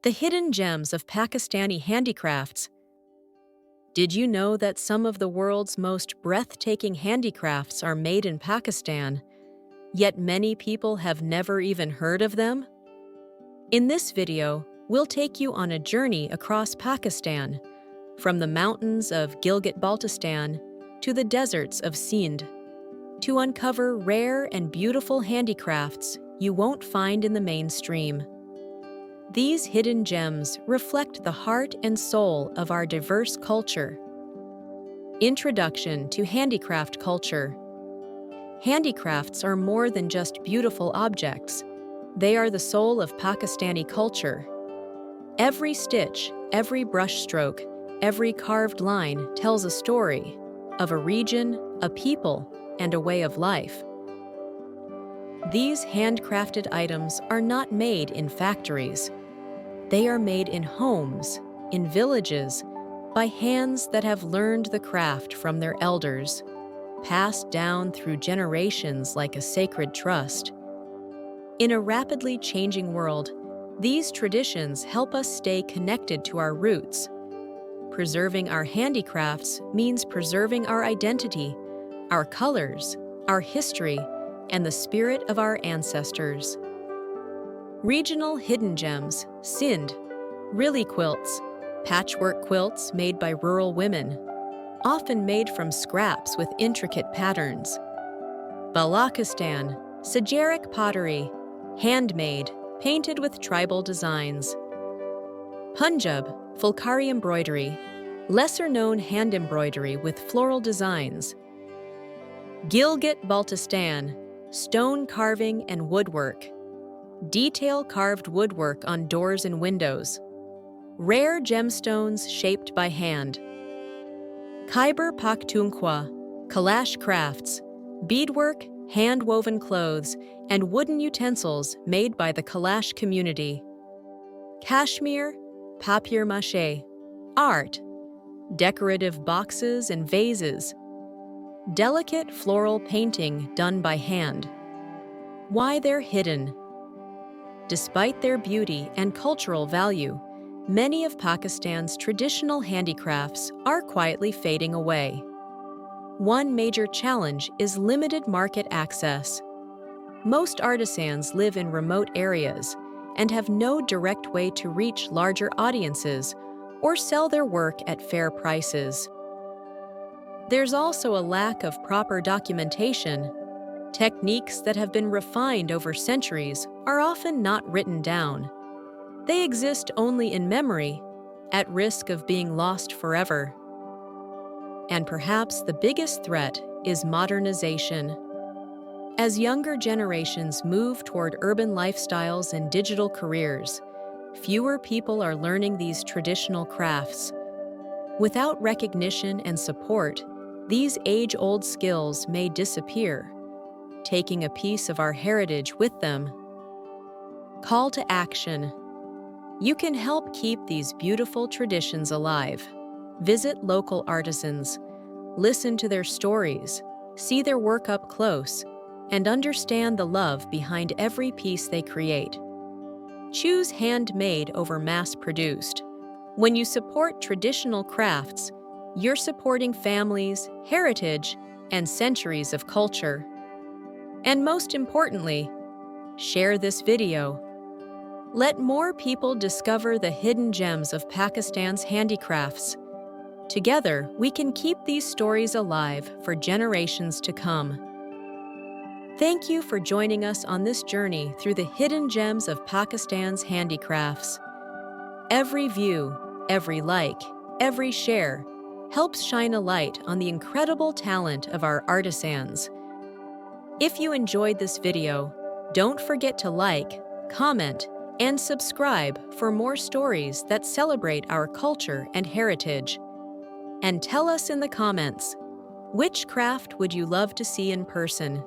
The hidden gems of Pakistani handicrafts. Did you know that some of the world's most breathtaking handicrafts are made in Pakistan, yet many people have never even heard of them? In this video, we'll take you on a journey across Pakistan, from the mountains of Gilgit-Baltistan to the deserts of Sindh, to uncover rare and beautiful handicrafts you won't find in the mainstream. These hidden gems reflect the heart and soul of our diverse culture. Introduction to handicraft culture. Handicrafts are more than just beautiful objects. They are the soul of Pakistani culture. Every stitch, every brushstroke, every carved line tells a story of a region, a people, and a way of life. These handcrafted items are not made in factories. They are made in homes, in villages, by hands that have learned the craft from their elders, passed down through generations like a sacred trust. In a rapidly changing world, these traditions help us stay connected to our roots. Preserving our handicrafts means preserving our identity, our colors, our history, and the spirit of our ancestors. Regional hidden gems, Sindh, Rilli quilts, patchwork quilts made by rural women, often made from scraps with intricate patterns. Balochistan, Sejaric pottery, handmade, painted with tribal designs. Punjab, Fulkari embroidery, lesser-known hand embroidery with floral designs. Gilgit-Baltistan, stone carving and woodwork, detail-carved woodwork on doors and windows. Rare gemstones shaped by hand. Khyber Pakhtunkhwa, Kalash crafts, beadwork, hand-woven clothes, and wooden utensils made by the Kalash community. Kashmir, papier-mâché, art, decorative boxes and vases. Delicate floral painting done by hand. Why they're hidden? Despite their beauty and cultural value, many of Pakistan's traditional handicrafts are quietly fading away. One major challenge is limited market access. Most artisans live in remote areas and have no direct way to reach larger audiences or sell their work at fair prices. There's also a lack of proper documentation. Techniques that have been refined over centuries are often not written down. They exist only in memory, at risk of being lost forever. And perhaps the biggest threat is modernization. As younger generations move toward urban lifestyles and digital careers, fewer people are learning these traditional crafts. Without recognition and support, these age-old skills may disappear, taking a piece of our heritage with them. Call to action. You can help keep these beautiful traditions alive. Visit local artisans, listen to their stories, see their work up close, and understand the love behind every piece they create. Choose handmade over mass-produced. When you support traditional crafts, you're supporting families, heritage, and centuries of culture. And most importantly, share this video. Let more people discover the hidden gems of Pakistan's handicrafts. Together, we can keep these stories alive for generations to come. Thank you for joining us on this journey through the hidden gems of Pakistan's handicrafts. Every view, every like, every share helps shine a light on the incredible talent of our artisans. If you enjoyed this video, don't forget to like, comment, and subscribe for more stories that celebrate our culture and heritage. And tell us in the comments, which craft would you love to see in person?